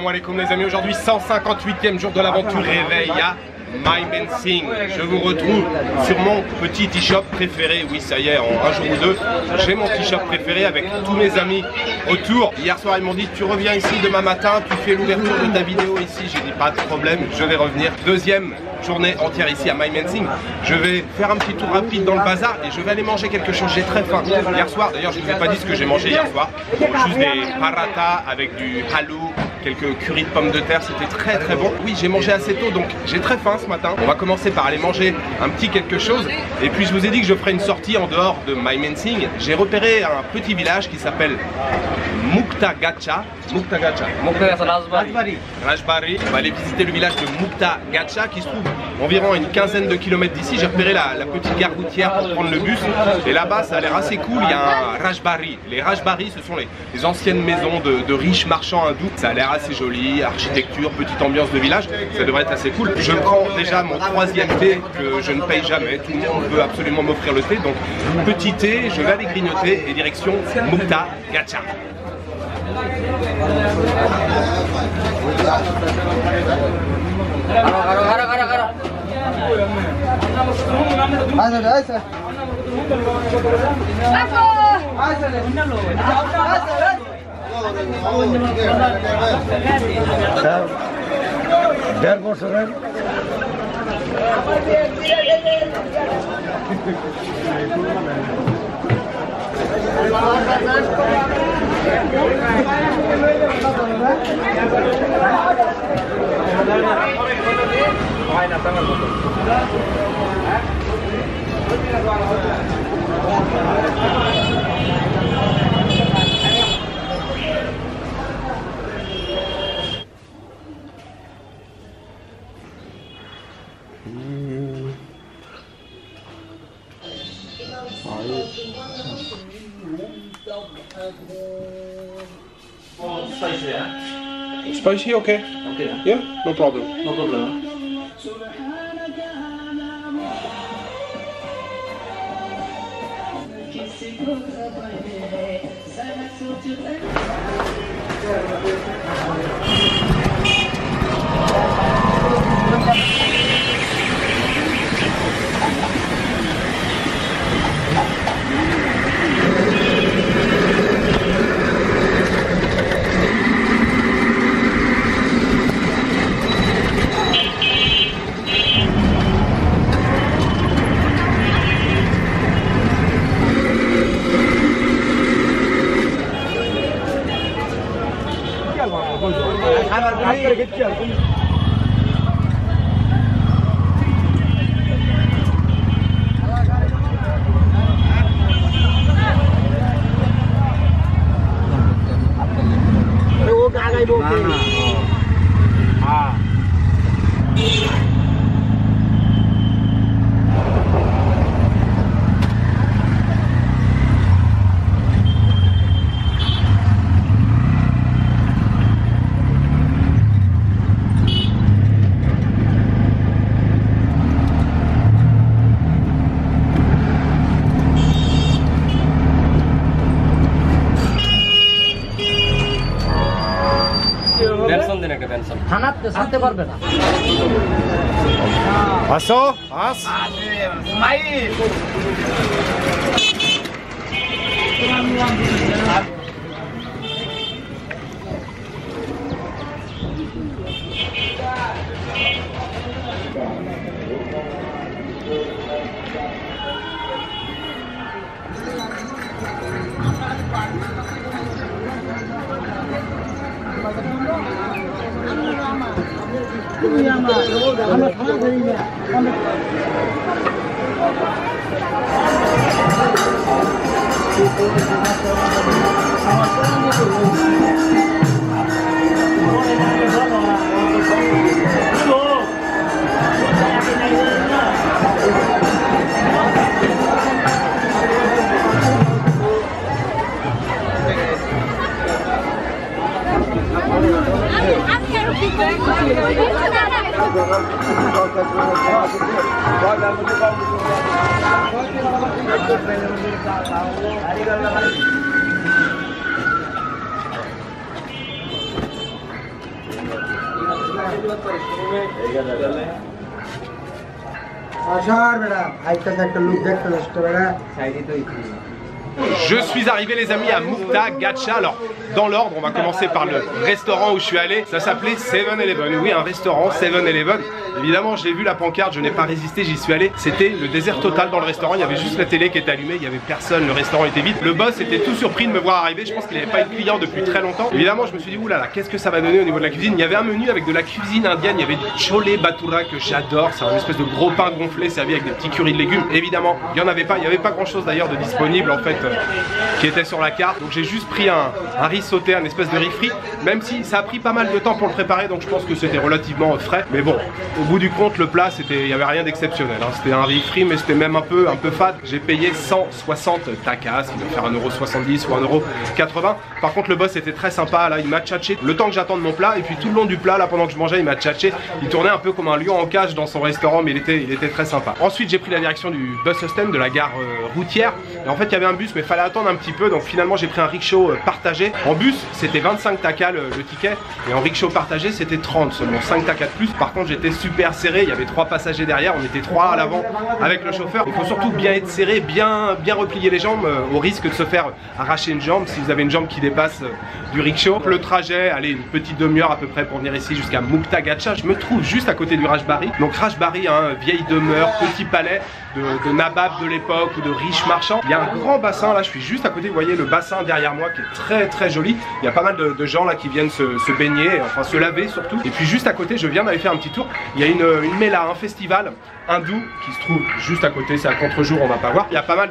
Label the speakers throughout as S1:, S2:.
S1: Salam alaikum les amis, aujourd'hui 158e jour de l'aventure réveil à Mymensing. Je vous retrouve sur mon petit e-shop préféré. Oui, ça y est, en un jour ou deux, j'ai mon e-shop préféré avec tous mes amis autour. Hier soir, ils m'ont dit, tu reviens ici demain matin, tu fais l'ouverture de ta vidéo ici. J'ai dit, pas de problème, je vais revenir. Deuxième journée entière ici à Mymensing. Je vais faire un petit tour rapide dans le bazar et je vais aller manger quelque chose. J'ai très faim. Hier soir, d'ailleurs, je ne vous ai pas dit ce que j'ai mangé hier soir. Juste des paratas avec du halou, quelques currys de pommes de terre, c'était très très bon. Oui, j'ai mangé assez tôt, donc j'ai très faim ce matin. On va commencer par aller manger un petit quelque chose. Et puis je vous ai dit que je ferai une sortie en dehors de Mymensing. J'ai repéré un petit village qui s'appelle Muktagacha. Rajbari. On va aller visiter le village de Muktagacha qui se trouve environ à une quinzaine de kilomètres d'ici. J'ai repéré la petite gare routière pour prendre le bus. Et là-bas, ça a l'air assez cool. Il y a un Rajbari. Les Rajbari, ce sont les anciennes maisons de riches marchands hindous. Ça a l'air assez joli, architecture, petite ambiance de village. Ça devrait être assez cool. Je prends déjà mon troisième thé que je ne paye jamais. Tout le monde veut absolument m'offrir le thé. Donc, petit thé, je vais aller grignoter et direction Muktagacha.
S2: Spicy, yeah?
S1: Spicy, okay.
S2: Okay.
S1: Yeah, no problem.
S2: No problem.
S1: 왔어? 왔어?
S2: Smile!
S1: Je suis arrivé les amis à Mukta Gacha. Alors dans l'ordre, on va commencer par le restaurant où je suis allé. Ça s'appelait 7-Eleven. Oui, un restaurant 7-Eleven. Évidemment, j'ai vu la pancarte, je n'ai pas résisté, j'y suis allé. C'était le désert total dans le restaurant. Il y avait juste la télé qui était allumée, il n'y avait personne, le restaurant était vide. Le boss était tout surpris de me voir arriver. Je pense qu'il n'avait pas eu de client depuis très longtemps. Évidemment, je me suis dit, oulala, qu'est-ce que ça va donner au niveau de la cuisine? Il y avait un menu avec de la cuisine indienne. Il y avait du chole bhatura que j'adore. C'est un espèce de gros pain gonflé servi avec des petits currys de légumes. Évidemment, il n'y en avait pas. Il n'y avait pas grand chose d'ailleurs de disponible en fait qui était sur la carte. Donc j'ai juste pris un riz sauté, un espèce de riz frit. Même si ça a pris pas mal de temps pour le préparer, donc je pense que c'était relativement frais. Mais bon, au bout du compte, le plat, il n'y avait rien d'exceptionnel. Hein. C'était un riz frit, mais c'était même un peu fade. J'ai payé 160 takas, ce qui doit faire 1,70 € ou 1,80 €. Par contre, le boss était très sympa. Là, il m'a tchatché le temps que j'attende mon plat. Et puis tout le long du plat, là, pendant que je mangeais, il m'a tchatché. Il tournait un peu comme un lion en cage dans son restaurant, mais il était très sympa. Ensuite, j'ai pris la direction du bus system de la gare routière. Et en fait, il y avait un bus, mais il fallait attendre un petit peu. Donc finalement, j'ai pris un rickshaw partagé. En bus, c'était 25 takas le ticket. Et en rickshaw partagé, c'était 30 seulement, 5 takas de plus. Par contre, j'étais super serré. Il y avait 3 passagers derrière. On était 3 à l'avant avec le chauffeur. Il faut surtout bien être serré, bien replier les jambes au risque de se faire arracher une jambe si vous avez une jambe qui dépasse du rickshaw. Le trajet, allez, une petite demi-heure à peu près pour venir ici jusqu'à Mukta Gacha. Je me trouve juste à côté du Rajbari. Donc Rajbari, hein, vieille demeure, petit palais de nabab de l'époque ou de riches marchands. Il y a un grand bassin là, je suis juste à côté, vous voyez le bassin derrière moi qui est très joli. Il y a pas mal de gens là qui viennent se baigner, enfin se laver surtout. Et puis juste à côté, je viens d'aller faire un petit tour. Il y a une méla, un festival hindou qui se trouve juste à côté, c'est à contre-jour, on va pas voir. Il y a pas mal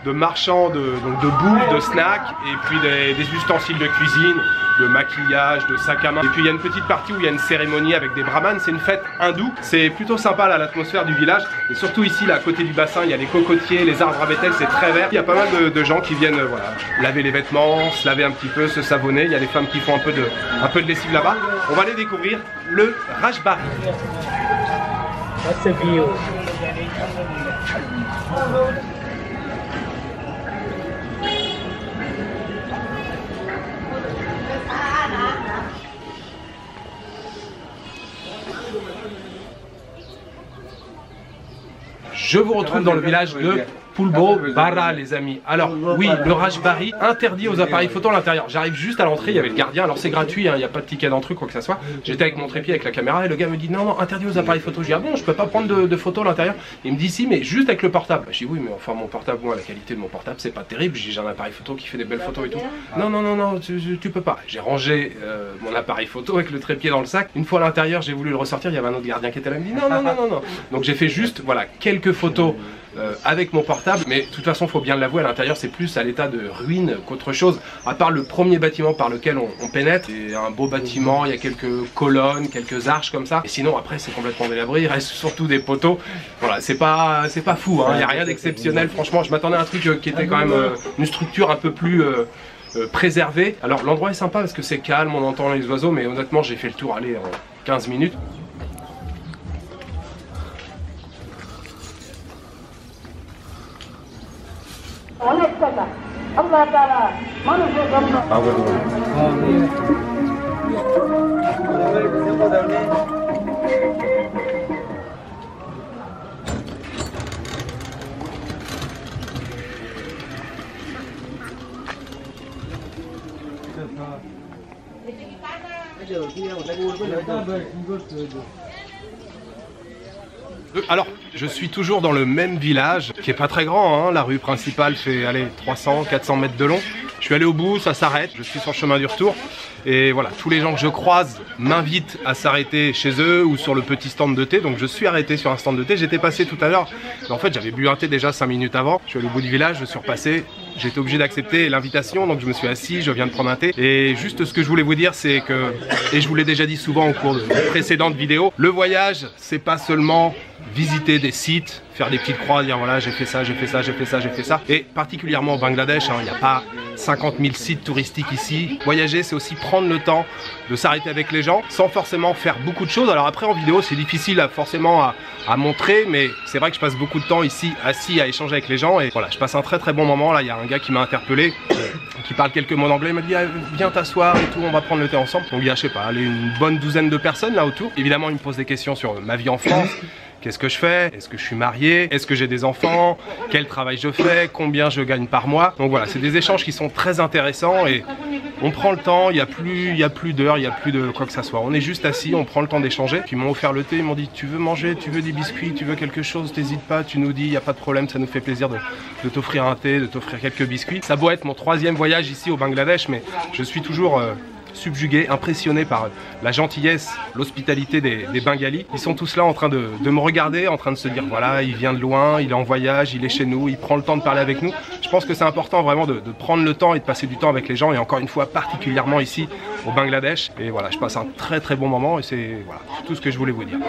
S1: de marchands de bouffe, de snacks et puis des ustensiles de cuisine, de maquillage, de sacs à main. Et puis il y a une petite partie où il y a une cérémonie avec des brahmanes, c'est une fête hindoue. C'est plutôt sympa là, l'atmosphère du village. Et surtout ici, là, à côté du bassin, il y a les cocotiers, les arbres à bétel, c'est très vert. Il y a pas mal de gens qui viennent voilà, laver les vêtements, se laver un petit peu, se savonner. Il y a des femmes qui font un peu de lessive là-bas. On va aller découvrir le Rajbari.
S2: That's a view.
S1: Je vous retrouve dans le village de Pulbo Bara les amis. Alors oui, le Rajbari interdit aux appareils photo à l'intérieur. J'arrive juste à l'entrée, il y avait le gardien, alors c'est gratuit, hein, il n'y a pas de ticket d'entrée quoi que ce soit. J'étais avec mon trépied avec la caméra et le gars me dit non, interdit aux appareils photo. Je dis ah bon, je peux pas prendre de photos à l'intérieur. Il me dit si, mais juste avec le portable. Je dis oui, mais enfin mon portable, moi la qualité de mon portable c'est pas terrible. J'ai un appareil photo qui fait des belles photos et tout. Non, tu peux pas. J'ai rangé mon appareil photo avec le trépied dans le sac. Une fois à l'intérieur, j'ai voulu le ressortir, il y avait un autre gardien qui était là, il me dit non. Donc j'ai fait juste voilà quelques photos avec mon portable, mais de toute façon faut bien l'avouer, à l'intérieur c'est plus à l'état de ruine qu'autre chose, à part le premier bâtiment par lequel on pénètre. C'est un beau bâtiment, il y a quelques colonnes, quelques arches comme ça, et sinon après c'est complètement délabré, il reste surtout des poteaux. Voilà, c'est pas fou, hein. Il n'y a rien d'exceptionnel, franchement je m'attendais à un truc qui était quand même une structure un peu plus préservée. Alors l'endroit est sympa parce que c'est calme, on entend les oiseaux, mais honnêtement j'ai fait le tour aller en 15 minutes. Alors, je suis toujours dans le même village, qui est pas très grand, hein. La rue principale fait, allez, 300-400 mètres de long. Je suis allé au bout, ça s'arrête, je suis sur le chemin du retour. Et voilà, tous les gens que je croise m'invitent à s'arrêter chez eux ou sur le petit stand de thé. Donc je suis arrêté sur un stand de thé, j'étais passé tout à l'heure. En fait, j'avais bu un thé déjà 5 minutes avant. Je suis allé au bout du village, je suis repassé. J'étais obligé d'accepter l'invitation, donc je me suis assis, je viens de prendre un thé. Et juste ce que je voulais vous dire, c'est que, et je vous l'ai déjà dit souvent au cours de précédentes vidéos, le voyage, c'est pas seulement visiter des sites, faire des petites croix, dire voilà j'ai fait ça, j'ai fait ça, j'ai fait ça, j'ai fait ça. Et particulièrement au Bangladesh, il n'y a pas 50 000 sites touristiques ici. Voyager, c'est aussi prendre le temps de s'arrêter avec les gens sans forcément faire beaucoup de choses. Alors après en vidéo c'est difficile forcément à montrer, mais c'est vrai que je passe beaucoup de temps ici assis à échanger avec les gens et voilà, je passe un très bon moment. Là il y a un gars qui m'a interpellé, qui parle quelques mots d'anglais, il m'a dit ah, viens t'asseoir et tout, on va prendre le thé ensemble. Donc il y a je sais pas, allez, une bonne douzaine de personnes là autour. Évidemment il me pose des questions sur ma vie en France. Qu'est-ce que je fais? Est-ce que je suis marié? Est-ce que j'ai des enfants? Quel travail je fais? Combien je gagne par mois? Donc voilà, c'est des échanges qui sont très intéressants et on prend le temps, il n'y a plus d'heures, il n'y a plus de quoi que ce soit. On est juste assis, on prend le temps d'échanger. Puis ils m'ont offert le thé, ils m'ont dit tu veux manger, tu veux des biscuits, tu veux quelque chose, t'hésites pas, tu nous dis, il n'y a pas de problème, ça nous fait plaisir de t'offrir un thé, de t'offrir quelques biscuits. Ça doit être mon 3e voyage ici au Bangladesh, mais je suis toujours subjugué, impressionné par la gentillesse, l'hospitalité des Bengalis. Ils sont tous là en train de me regarder, en train de se dire voilà, il vient de loin, il est en voyage, il est chez nous, il prend le temps de parler avec nous. Je pense que c'est important vraiment de prendre le temps et de passer du temps avec les gens et encore une fois particulièrement ici au Bangladesh. Et voilà, je passe un très bon moment et c'est voilà, tout ce que je voulais vous dire.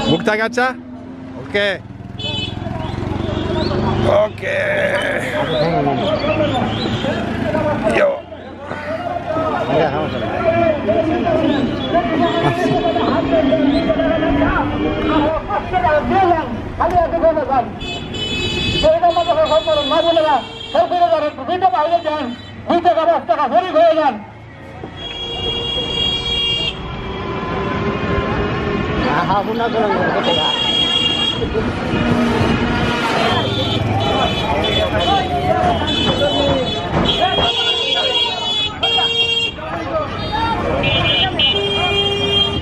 S1: Mukta gacha? Ok. Ok. Yo.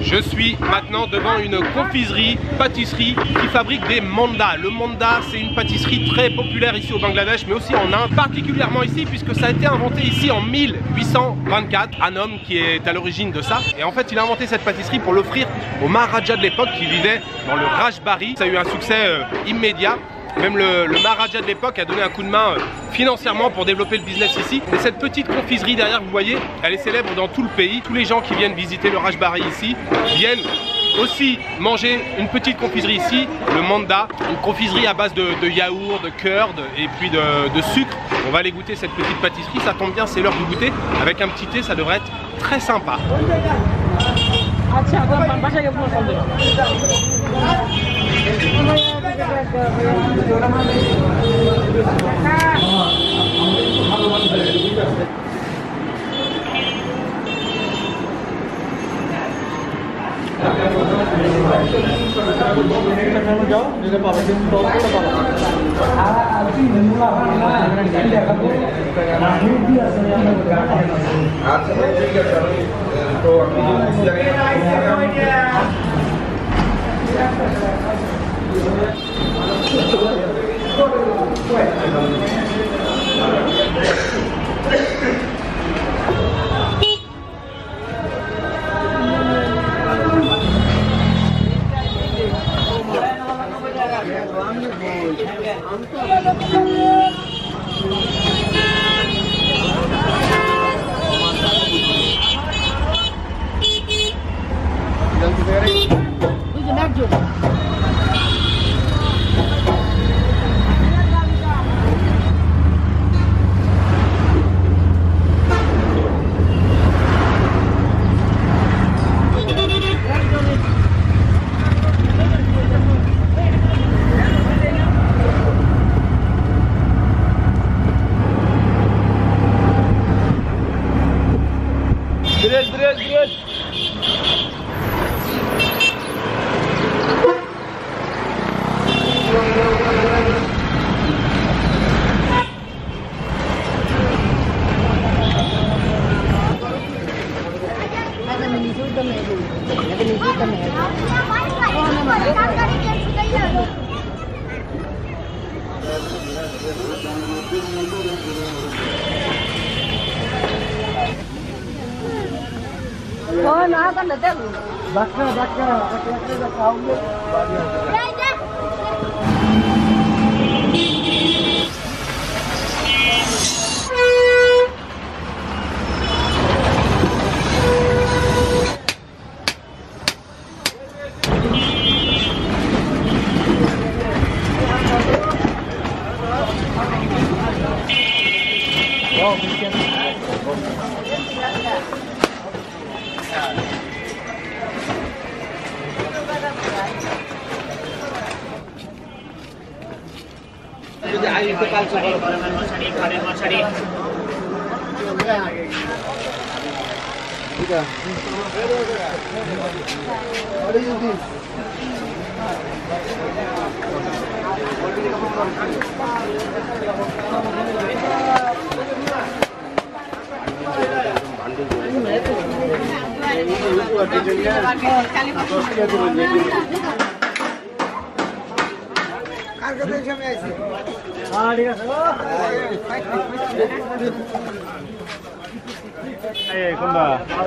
S1: Je suis maintenant devant une confiserie, pâtisserie qui fabrique des mandas. Le manda, c'est une pâtisserie très populaire ici au Bangladesh, mais aussi en Inde, particulièrement ici puisque ça a été inventé ici en 1824. Un homme qui est à l'origine de ça. Et en fait, il a inventé cette pâtisserie pour l'offrir au Maharaja de l'époque qui vivait dans le Rajbari. Ça a eu un succès immédiat. Même le Maharaja de l'époque a donné un coup de main financièrement pour développer le business ici. Et cette petite confiserie derrière, vous voyez, elle est célèbre dans tout le pays. Tous les gens qui viennent visiter le Rajbari ici viennent aussi manger une petite confiserie ici, le manda, une confiserie à base de yaourt, de curd et puis de sucre. On va aller goûter cette petite pâtisserie, ça tombe bien, c'est l'heure du goûter. Avec un petit thé, ça devrait être très sympa.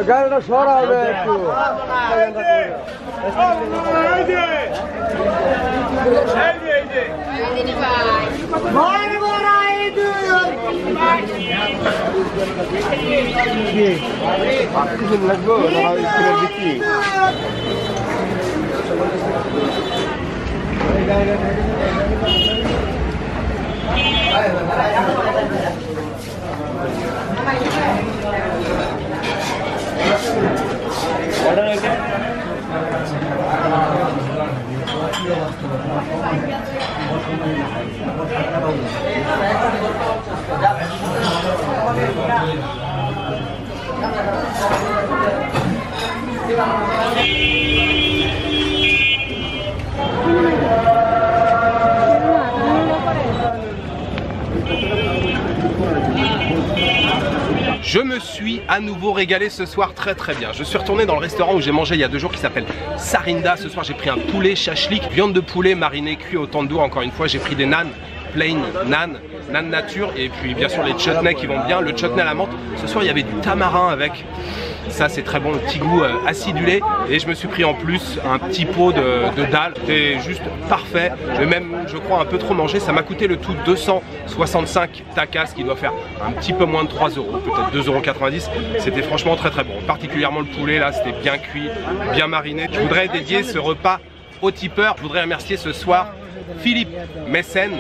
S3: গাড়িটা সরা হবে একটু লাগবো বিক্রি
S1: Je me suis à nouveau régalé ce soir très bien. Je suis retourné dans le restaurant où j'ai mangé il y a 2 jours qui s'appelle Sarinda. Ce soir j'ai pris un poulet shashlik, viande de poulet marinée cuit au tandoor. Encore une fois j'ai pris des naan, plain naan nature et puis bien sûr les chutneys qui vont bien. Le chutney à la menthe. Ce soir il y avait du tamarin avec. Ça c'est très bon, le petit goût acidulé. Et je me suis pris en plus un petit pot de dal. C'était juste parfait. J'ai même, je crois, un peu trop mangé. Ça m'a coûté le tout 265 takas, ce qui doit faire un petit peu moins de 3 euros, peut-être 2,90 €. C'était franchement très bon. Particulièrement le poulet là, c'était bien cuit, bien mariné. Je voudrais dédier ce repas aux tipeurs. Je voudrais remercier ce soir Philippe Messen,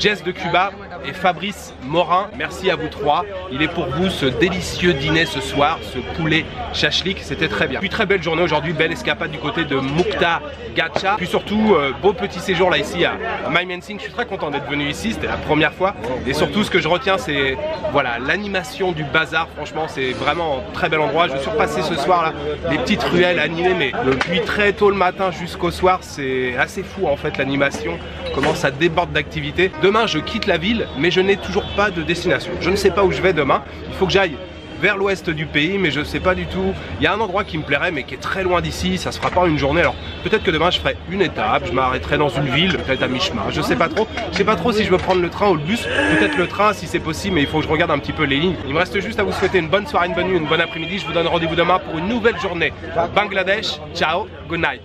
S1: Jess de Cuba et Fabrice Morin. Merci à vous trois. Il est pour vous ce délicieux dîner ce soir, ce poulet shashlik, c'était très bien. Puis très belle journée aujourd'hui, belle escapade du côté de Mukta Gacha. Puis surtout, beau petit séjour là ici à Mymensingh. Je suis très content d'être venu ici, c'était la première fois. Et surtout ce que je retiens c'est voilà l'animation du bazar, franchement c'est vraiment un très bel endroit. Je suis repassé ce soir là, les petites ruelles animées, mais depuis très tôt le matin jusqu'au soir, c'est assez fou en fait l'animation. Comment ça déborde d'activités. Demain je quitte la ville mais je n'ai toujours pas de destination. Je ne sais pas où je vais demain. Il faut que j'aille vers l'ouest du pays mais je ne sais pas du tout. Il y a un endroit qui me plairait mais qui est très loin d'ici. Ça se fera pas en une journée. Alors peut-être que demain je ferai une étape. Je m'arrêterai dans une ville, peut-être à mi-chemin. Je sais pas trop. Je sais pas trop si je veux prendre le train ou le bus. Peut-être le train si c'est possible mais il faut que je regarde un petit peu les lignes. Il me reste juste à vous souhaiter une bonne soirée, une bonne nuit, une bonne après-midi. Je vous donne rendez-vous demain pour une nouvelle journée. Bangladesh. Ciao. Good night.